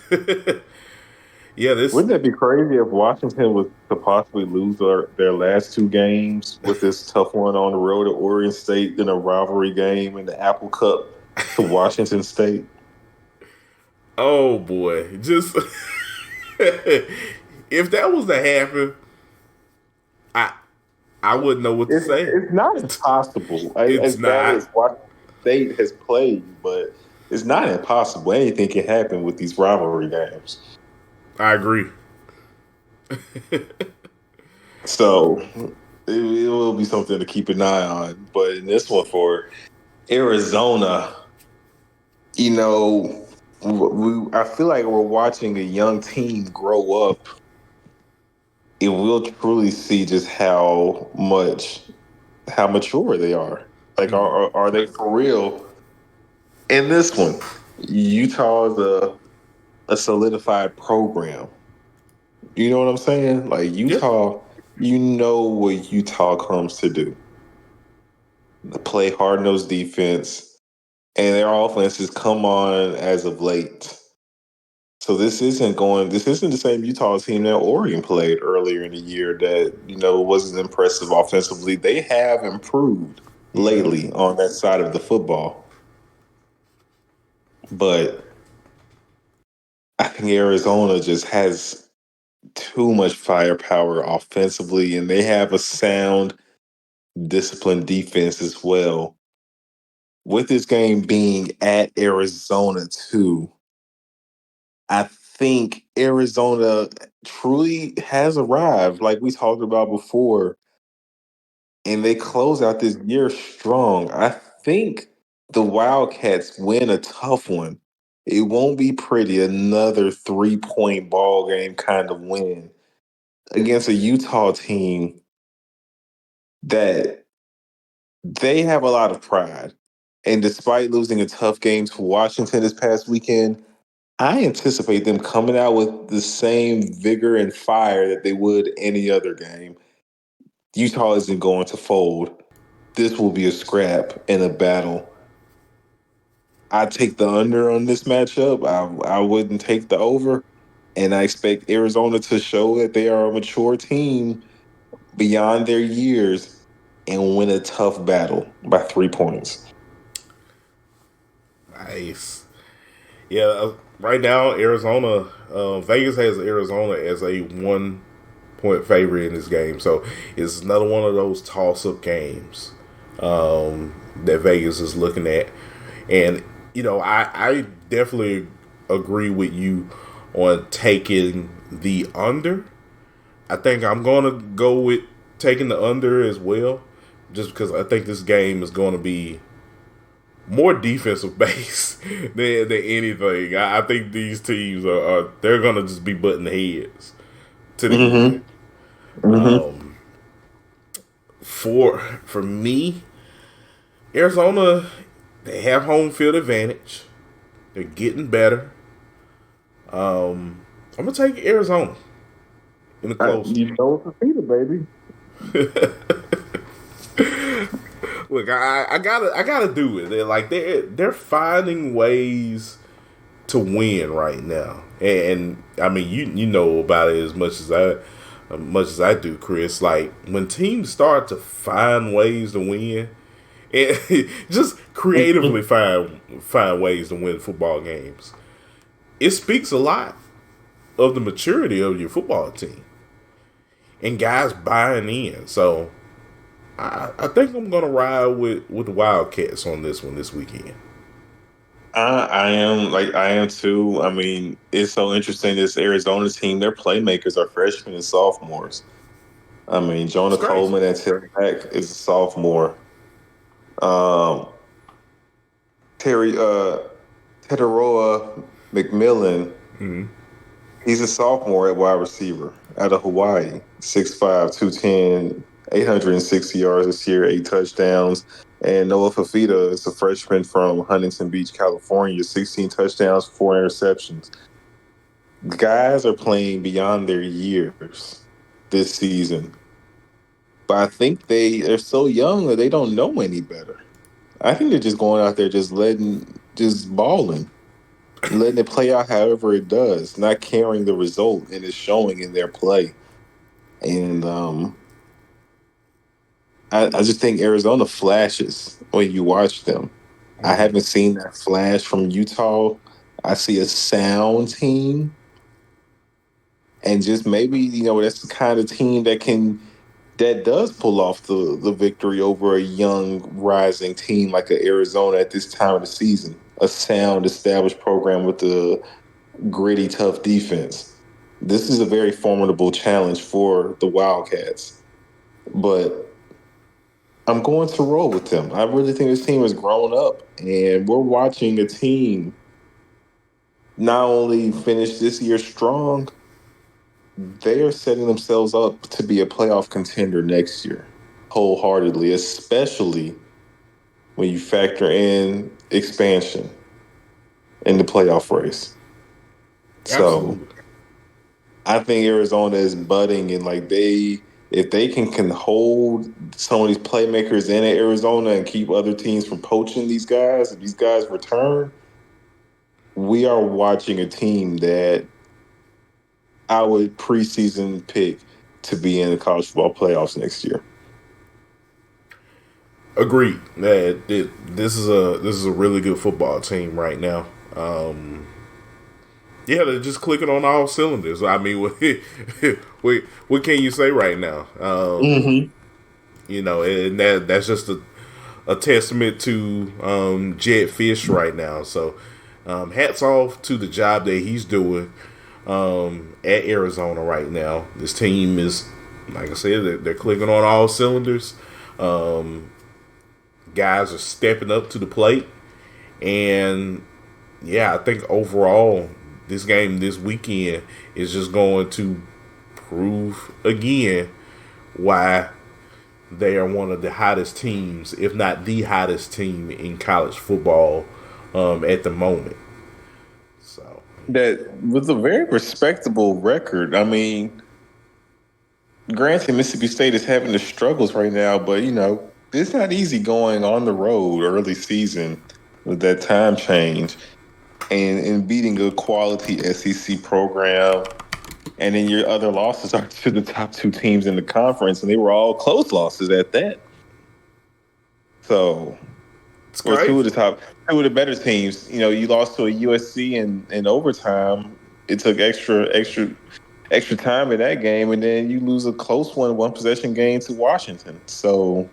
yeah. This Wouldn't that be crazy if Washington was to possibly lose their last two games with this tough one on the road at Oregon State, in a rivalry game in the Apple Cup to Washington State? oh boy, just if that was to happen, I I wouldn't know what to say. It's not impossible. It's As bad not. as Washington State has played, but it's not impossible. Anything can happen with these rivalry games. I agree. So it will be something to keep an eye on. But in this one for Arizona, you know, I feel like we're watching a young team grow up. And we'll truly see just how mature they are. Like, are they for real in this one? Utah is a solidified program. You know what I'm saying? Like Yeah. Utah, you know what Utah comes to do. Play hard nosed defense, and their offense has come on as of late. So this isn't the same Utah team that Oregon played earlier in the year that, wasn't impressive offensively. They have improved Mm-hmm. lately on that side of the football. But I think Arizona just has too much firepower offensively, and they have a sound, disciplined defense as well. With this game being at Arizona too, I think Arizona truly has arrived, like we talked about before, and they close out this year strong. I think the Wildcats win a tough one. It won't be pretty. Another 3-point ball game kind of win against a Utah team that they have a lot of pride. And despite losing a tough game to Washington this past weekend, I anticipate them coming out with the same vigor and fire that they would any other game. Utah isn't going to fold. This will be a scrap and a battle. I take the under on this matchup. I wouldn't take the over. And I expect Arizona to show that they are a mature team beyond their years and win a tough battle by 3 points. Nice. Yeah. Right now, Arizona, Vegas has Arizona as a 1-point favorite in this game, so it's another one of those toss-up games that Vegas is looking at, and I definitely agree with you on taking the under. I think I'm going to go with taking the under as well, just because I think this game is going to be more defensive based than anything. I think these teams are they're going to just be butting heads to the end. Mm-hmm. Mm-hmm. For me, Arizona, they have home field advantage. They're getting better. I'm gonna take Arizona in the close. You know it's a feeder, baby. Look, I gotta do it. They're finding ways to win right now, and I mean you know about it as much as I do, Chris. Like when teams start to find ways to win, and just creatively find ways to win football games. It speaks a lot of the maturity of your football team and guys buying in. So I think I'm gonna ride with the Wildcats on this one this weekend. I am too. I mean, it's so interesting. This Arizona team, their playmakers are freshmen and sophomores. I mean, It's Jonah crazy. Coleman at tailback is a sophomore. Um, Terry Teteroa McMillan, he's a sophomore at wide receiver out of Hawaii. 6'5", 210, 860 yards this year, 8 touchdowns. And Noah Fafita is a freshman from Huntington Beach, California, 16 touchdowns, 4 interceptions. Guys are playing beyond their years this season. But I think they're so young that they don't know any better. I think they're just going out there just balling, letting it play out however it does, not caring the result, and it's showing in their play. And I just think Arizona flashes when you watch them. I Mm-hmm. haven't seen that flash from Utah. I see a sound team, and just maybe that's the kind of team that does pull off the victory over a young rising team like Arizona at this time of the season. A sound established program with a gritty, tough defense. This is a very formidable challenge for the Wildcats, but I'm going to roll with them. I really think this team has grown up, and we're watching a team not only finish this year strong, they are setting themselves up to be a playoff contender next year, wholeheartedly, especially when you factor in expansion in the playoff race. So Absolutely. I think Arizona is budding, and if they can hold some of these playmakers in Arizona and keep other teams from poaching these guys, if these guys return, we are watching a team that I would preseason pick to be in the college football playoffs next year. Agreed. That this is a really good football team right now. Yeah, they're just clicking on all cylinders. I mean, what can you say right now? Mm-hmm. And that's just a testament to Jed Fish right now. So, hats off to the job that he's doing at Arizona right now. This team is, like I said, they're clicking on all cylinders. Um, Guys are stepping up to the plate, and yeah, I think overall this game this weekend is just going to prove again why they are one of the hottest teams, if not the hottest team in college football at the moment. So, That was a very respectable record. I mean, granted, Mississippi State is having the struggles right now, but it's not easy going on the road early season with that time change and beating a quality SEC program. And then your other losses are to the top two teams in the conference, and they were all close losses at that. So, it's or crazy. two of the better teams. You lost to a USC in overtime. It took extra time in that game, and then you lose a close one possession game to Washington. So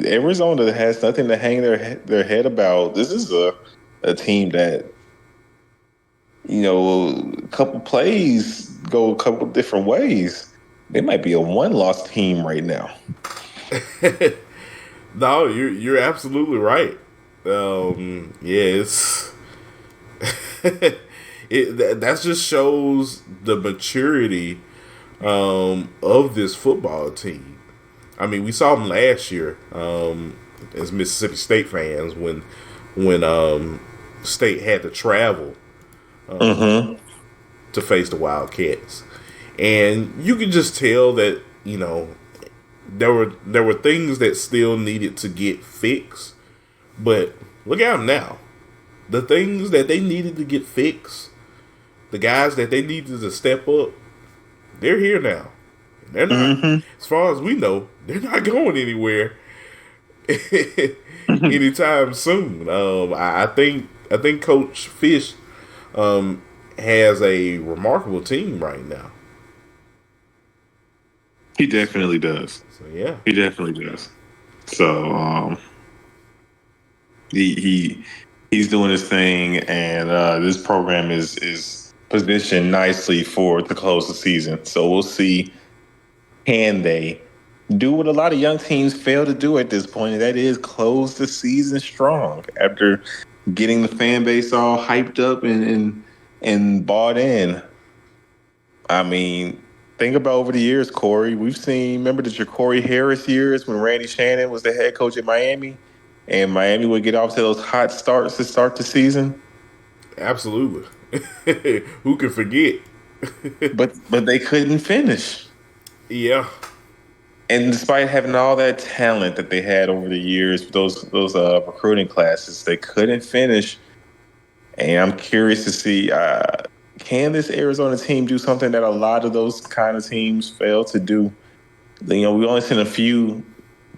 Arizona has nothing to hang their head about. This is a team that a couple plays go a couple different ways. They might be a one loss team right now. No, you're absolutely right. Yeah, it's that just shows the maturity of this football team. I mean, we saw them last year as Mississippi State fans when State had to travel Mm-hmm. to face the Wildcats, and you can just tell that there were things that still needed to get fixed. But look at them now. The things that they needed to get fixed, the guys that they needed to step up, they're here now. They're not, Mm-hmm. as far as we know, they're not going anywhere. anytime soon. I think Coach Fish has a remarkable team right now. He definitely does. So yeah, He definitely does. So he he's doing his thing, and this program is positioned nicely for to close the season. So we'll see, can they do what a lot of young teams fail to do at this point, and that is close the season strong after getting the fan base all hyped up and bought in. I mean, think about over the years, Kory. We've seen, remember the Corey Harris years when Randy Shannon was the head coach at Miami, and Miami would get off to those hot starts to start the season, absolutely. Who can forget? but they couldn't finish. Yeah, And despite having all that talent that they had over the years, those recruiting classes, they couldn't finish. And I'm curious to see, can this Arizona team do something that a lot of those kind of teams fail to do? You know, we've only seen a few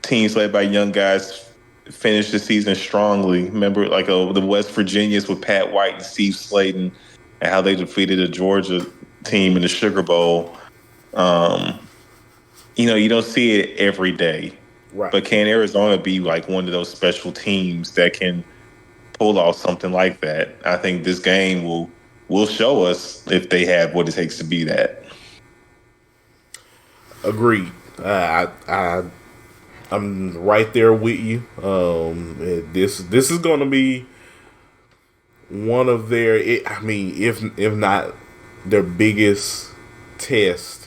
teams led by young guys finish the season strongly. Remember, like the West Virginians with Pat White and Steve Slayton, and how they defeated a Georgia team in the Sugar Bowl. You know, you don't see it every day. right. But can Arizona be like one of those special teams that can pull off something like that? I think this game will show us if they have what it takes to be that. Agreed. I'm right there with you. This is going to be one of their. I mean, if not their biggest test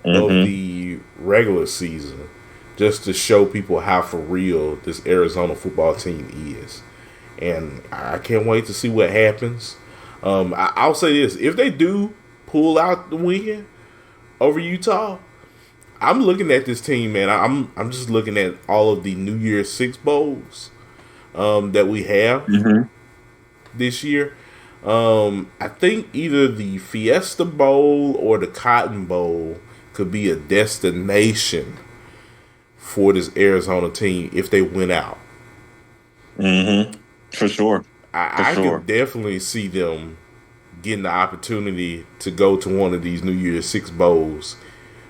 of Mm-hmm. the regular season, just to show people how for real this Arizona football team is. And I can't wait to see what happens. I'll say this: if they do pull out the win over Utah, I'm looking at this team, man. I'm just looking at all of the New Year's Six bowls that we have Mm-hmm. this year. I think either the Fiesta Bowl or the Cotton Bowl could be a destination for this Arizona team if they win out. Mm-hmm. For sure. For I sure. could definitely see them getting the opportunity to go to one of these New Year's Six bowls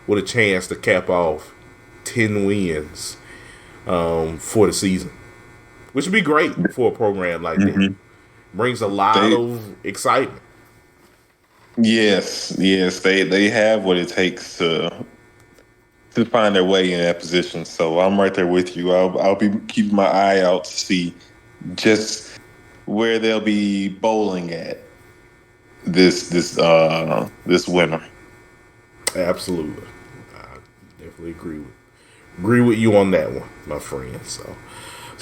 with a chance to cap off 10 wins for the season, which would be great for a program like that. Mm-hmm. Brings a lot They of excitement. yes, they have what it takes to find their way in that position. So I'm right there with you. I'll be keeping my eye out to see just where they'll be bowling at this winter. Absolutely, I definitely agree with you on that one, my friend. So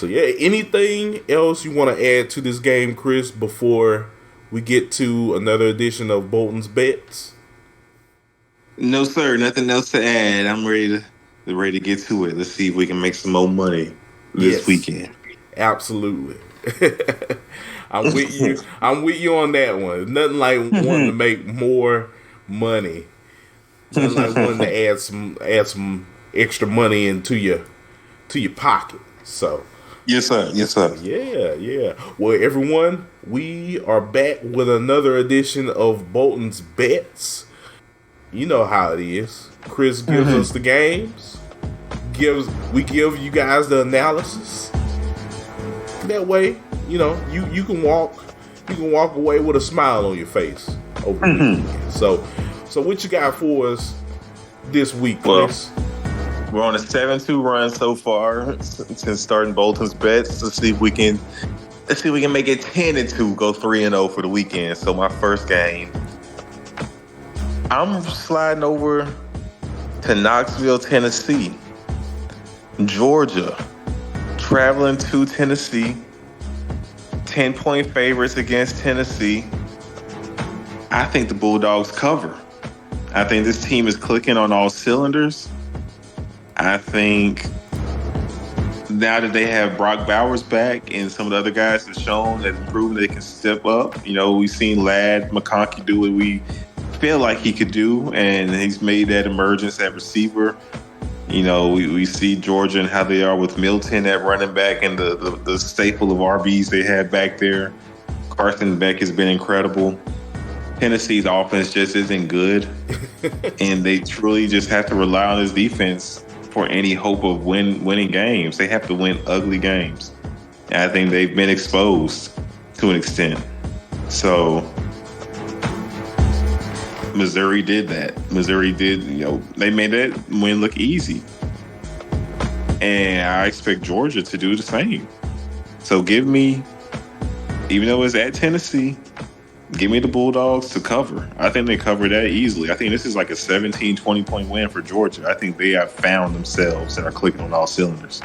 yeah. Anything else you want to add to this game, Chris, before we get to another edition of Bolton's Bets? No, sir. Nothing else to add. I'm ready to get to it. Let's see if we can make some more money this Yes, weekend. absolutely. I'm with you. I'm with you on that one. Nothing like wanting to make more money. Nothing like wanting to add some extra money into your pocket. So Yes, sir. Yes, sir. yeah. Well, everyone, we are back with another edition of Bolton's Bets. You know how it is. Chris gives us the games. We give you guys the analysis. That way, you can walk away with a smile on your face over the weekend. So what you got for us this week, Well, Chris? we're on a 7-2 run so far since starting Bolton's Bets. Let's see if we can make it 10-2, go 3-0 for the weekend. So my first game, I'm sliding over to Knoxville, Tennessee. Georgia traveling to Tennessee. 10-point favorites against Tennessee. I think the Bulldogs cover. I think this team is clicking on all cylinders. I think now that they have Brock Bowers back and some of the other guys have shown that proven they can step up. You know, we've seen Ladd McConkey do what we feel like he could do, and he's made that emergence at receiver. we see Georgia and how they are with Milton at running back and the staple of RBs they had back there. Carson Beck has been incredible. Tennessee's offense just isn't good, and they truly just have to rely on his defense for any hope of winning games. They have to win ugly games. And I think they've been exposed to an extent. So Missouri did that. Missouri did, they made that win look easy. And I expect Georgia to do the same. So give me, even though it's at Tennessee, give me the Bulldogs to cover. I think they cover that easily. I think this is like a 17, 20-point win for Georgia. I think they have found themselves and are clicking on all cylinders.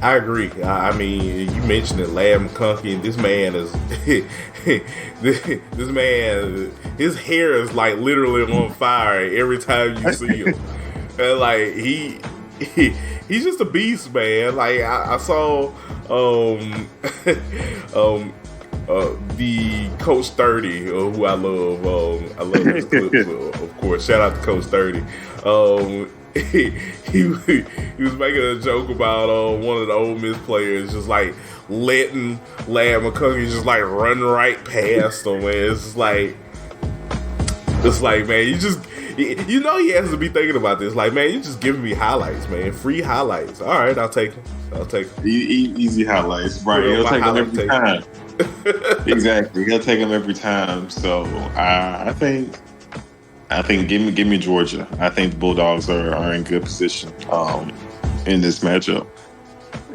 I agree. I mean, you mentioned it, Lad McConkey, and this man is this man, his hair is like literally on fire every time you see him. And like he's just a beast, man. Like I saw the Coach 30, who I love his clips, of course. Shout out to Coach 30. He was making a joke about one of the Ole Miss players just like letting Lad McConkey just like run right past him, man. It's like, man, he has to be thinking about this. Like, man, you just giving me highlights, man. Free highlights. All right, I'll take them. Easy highlights, right? He'll take them every time. Exactly, he'll take them every time. So I think give me Georgia. I think the Bulldogs are in good position in this matchup.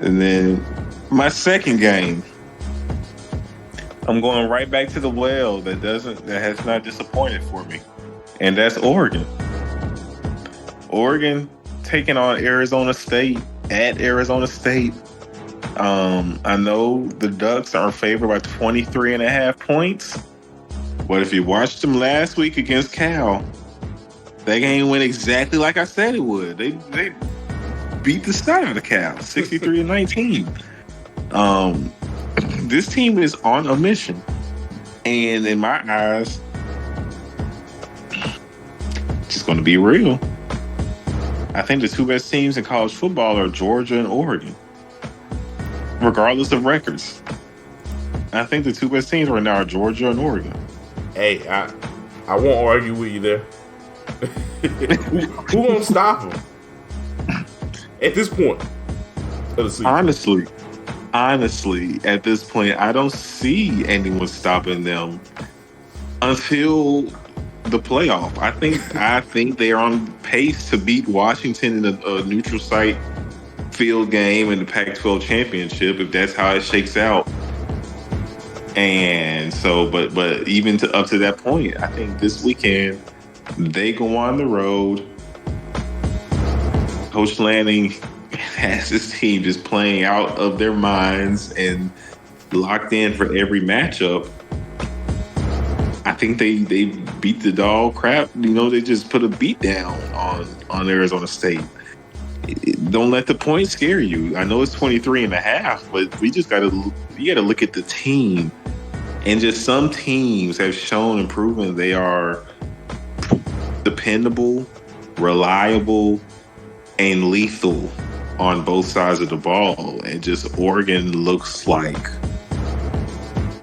And then my second game, I'm going right back to the well that has not disappointed for me, and that's Oregon. Oregon taking on Arizona State at Arizona State. I know the Ducks are favored by 23.5 points. But if you watched them last week against Cal, that game went exactly like I said it would. They beat the snot out of Cal, 63-19. This team is on a mission. And in my eyes, just going to be real, I think the two best teams in college football are Georgia and Oregon, regardless of records. I think the two best teams right now are Georgia and Oregon. Hey, I won't argue with you there. Who gonna stop them at this point of the season? Honestly, at this point, I don't see anyone stopping them until the playoff. I think they are on pace to beat Washington in a neutral site field game in the Pac-12 championship, if that's how it shakes out. And so, but even up to that point, I think this weekend they go on the road. Coach Lanning has his team just playing out of their minds and locked in for every matchup. I think they beat the dog crap. They just put a beat down on Arizona State. Don't let the points scare you. I know it's 23.5, but you got to look at the team. And just some teams have shown and proven they are dependable, reliable, and lethal on both sides of the ball. And just Oregon looks like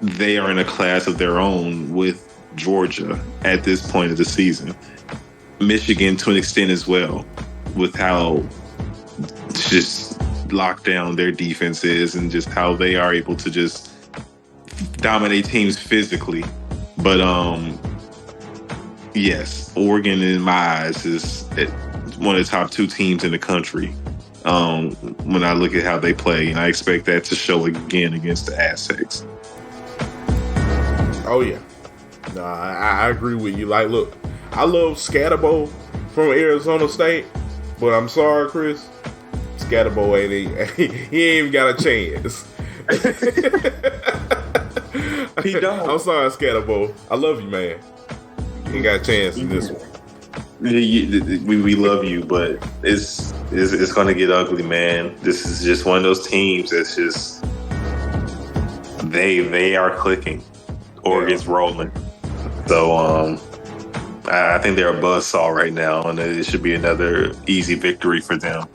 they are in a class of their own with Georgia at this point of the season. Michigan to an extent as well, with how just locked down their defense is and just how they are able to just dominate teams physically. But yes, Oregon in my eyes is one of the top two teams in the country when I look at how they play, and I expect that to show again against the Aztecs. Oh yeah, no, I agree with you. Like, look, I love Scatterbo from Arizona State, but I'm sorry, Chris, Scatterbo he ain't even got a chance. He don't. I'm sorry, Scatterbo. I love you, man. You ain't got a chance in this one. We love you, but it's going to get ugly, man. This is just one of those teams that's just they are clicking. Oregon's rolling. So I think they're a buzzsaw right now, and it should be another easy victory for them.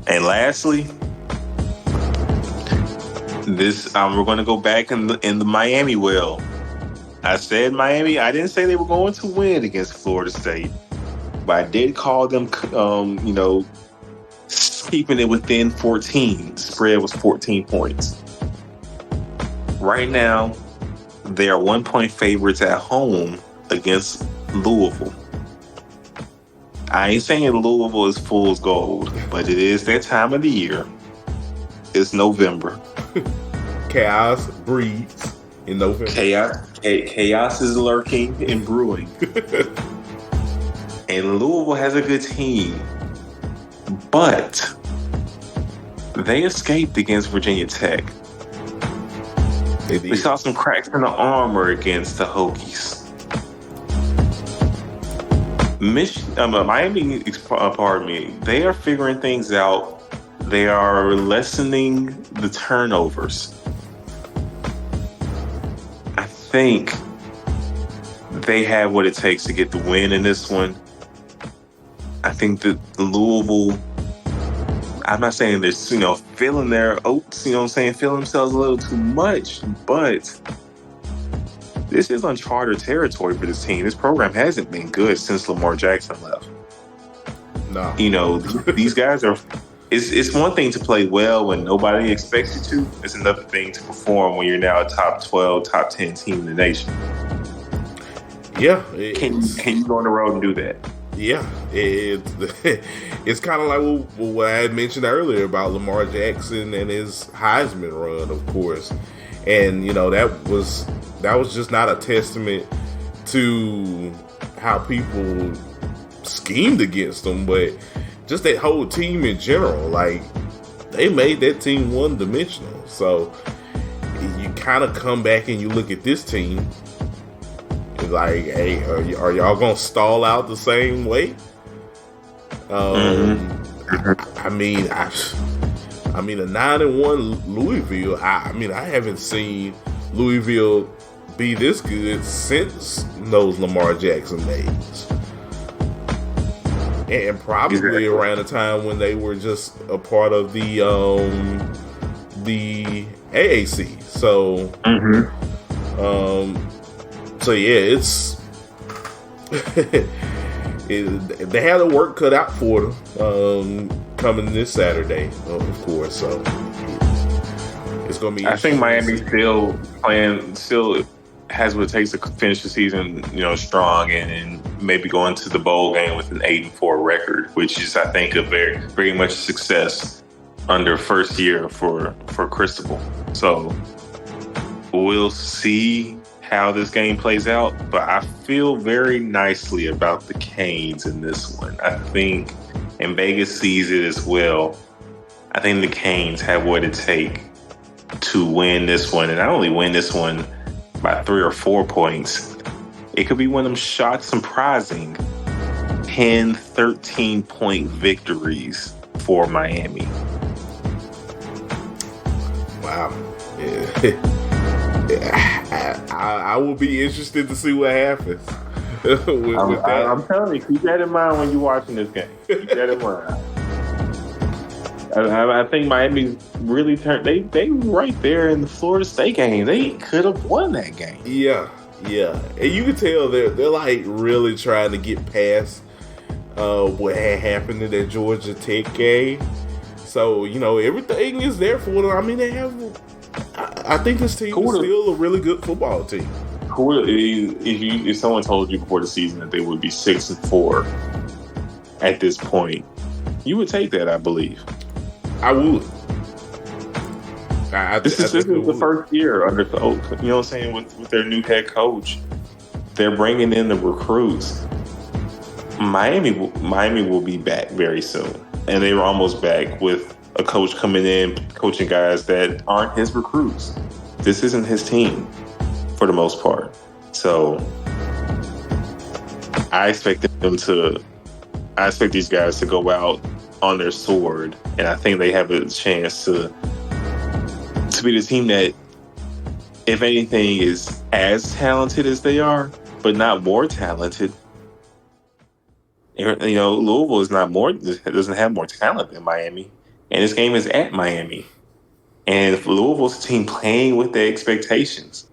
And lastly, this we're going to go back in the Miami well. I said Miami. I didn't say they were going to win against Florida State, but I did call them, keeping it within 14. The spread was 14 points. Right now, they are 1-point favorites at home against Louisville. I ain't saying Louisville is fool's gold, but it is that time of the year. It's November. Chaos breeds in November. Chaos is lurking and brewing. And Louisville has a good team, but they escaped against Virginia Tech. We saw some cracks in the armor against the Hokies. Miami, pardon me, they are figuring things out. They are lessening the turnovers. I think they have what it takes to get the win in this one. I think that Louisville, I'm not saying they're, feeling their oats, feeling themselves a little too much, but this is uncharted territory for this team. This program hasn't been good since Lamar Jackson left. No. These guys are, it's one thing to play well when nobody expects you to. It's another thing to perform when you're now a top 12, top 10 team in the nation. Yeah. Can you go on the road and do that? Yeah, it's kind of like what I had mentioned earlier about Lamar Jackson and his Heisman run, of course, and that was just not a testament to how people schemed against him, but just that whole team in general. Like, they made that team one-dimensional. So you kind of come back and you look at this team. Like, hey, are y'all gonna stall out the same way? I mean, a 9-1 Louisville. I haven't seen Louisville be this good since those Lamar Jackson days, and probably around the time when they were just a part of the AAC. So. So yeah, it's they had the work cut out for them coming this Saturday, of course. So it's going to be. I think Miami still has what it takes to finish the season, strong and maybe go into the bowl game with an 8-4 record, which is, I think, a very, very much a success under first year for Cristobal. So we'll see how this game plays out, but I feel very nicely about the Canes in this one. I think, and Vegas sees it as well, I think the Canes have what it takes to win this one, and not only win this one by 3 or 4 points, it could be one of them shocked, surprising 10, 13-point victories for Miami. Wow. Yeah. I will be interested to see what happens. with that. I'm telling you, keep that in mind when you're watching this game. Keep that in mind. I think Miami really turned. They were right there in the Florida State game. They could have won that game. Yeah, and you can tell they're like really trying to get past what had happened in that Georgia Tech game. So everything is there for them. I mean, they have. I think this team is still a really good football team. If someone told you before the season that they would be 6-4 at this point, you would take that, I believe. I would. This is the first year under with their new head coach. They're bringing in the recruits. Miami will be back very soon, and they were almost back with a coach coming in, coaching guys that aren't his recruits. This isn't his team for the most part. So I expect these guys to go out on their sword, and I think they have a chance to be the team that, if anything, is as talented as they are, but not more talented. Louisville is not more doesn't have more talent than Miami, and this game is at Miami. And if Louisville's a team playing with their expectations,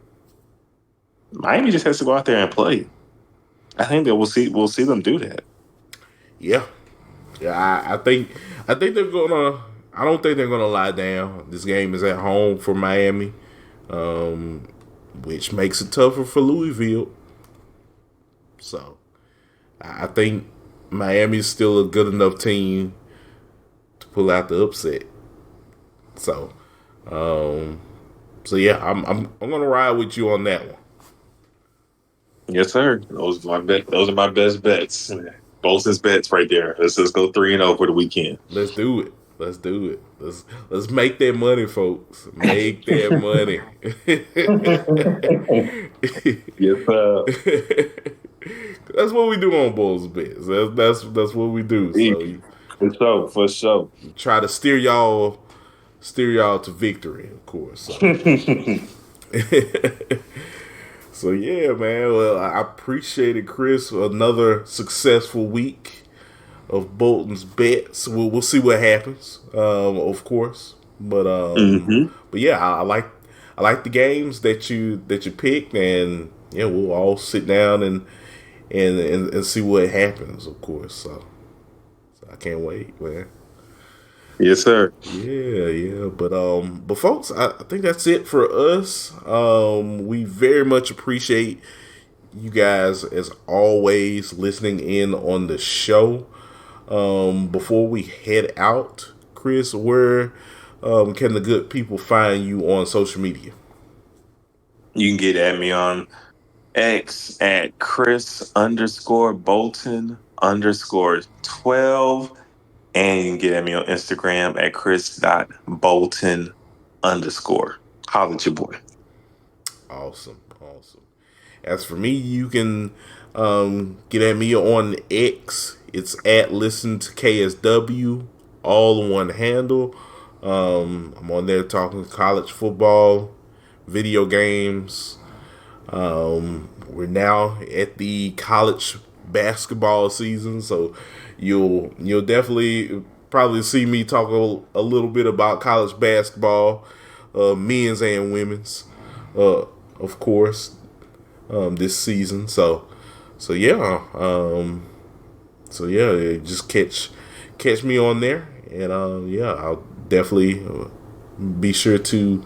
Miami just has to go out there and play. I think that we'll see them do that. Yeah, yeah. I think they're gonna. I don't think they're gonna lie down. This game is at home for Miami, which makes it tougher for Louisville. So I think Miami's still a good enough team to pull out the upset. So, um, so yeah, I'm gonna ride with you on that one. Yes, sir. Those are my best bets. Bolton's bets right there. Let's just go 3-0 for the weekend. Let's do it. Let's do it. Let's make that money, folks. Make that money. Yes, sir. That's what we do on Bulls bets. That's what we do. So you For sure, for sure. try to steer y'all to victory, of course. So. So yeah, man. Well, I appreciate it, Chris. Another successful week of Bolton's bets. We'll see what happens, of course. But yeah, I like the games that you picked, and yeah, we'll all sit down and see what happens, of course. So I can't wait, man. Yes, sir. Yeah. But folks, I think that's it for us. We very much appreciate you guys as always listening in on the show. Before we head out, Chris, where can the good people find you on social media? You can get at me on X at Chris_Bolton_12. And you can get at me on Instagram at Chris.Bolton_. Holla at your boy. Awesome. As for me, you can get at me on X. It's at Listen to KSW, all in one handle. I'm on there talking college football, video games. We're now at the college basketball season, so you'll definitely probably see me talk a little bit about college basketball, men's and women's, of course, this season. So yeah, just catch me on there, and yeah, I'll definitely be sure to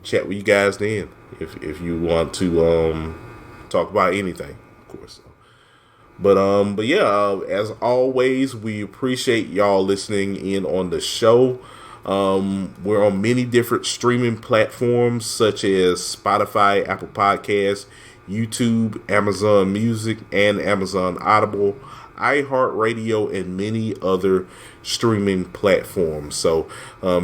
chat with you guys then if you want to talk about anything, of course. But yeah, as always, we appreciate y'all listening in on the show. We're on many different streaming platforms such as Spotify, Apple Podcasts, YouTube, Amazon Music, and Amazon Audible, iHeartRadio, and many other streaming platforms. So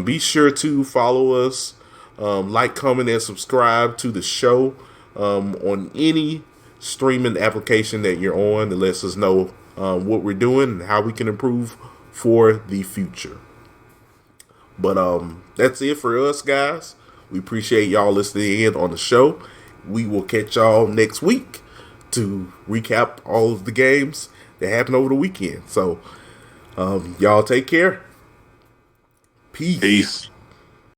be sure to follow us, like, comment, and subscribe to the show on any streaming application that you're on. That lets us know what we're doing and how we can improve for the future. But that's it for us, guys. We appreciate y'all listening in on the show. We will catch y'all next week to recap all of the games that happened over the weekend. So y'all take care. Peace.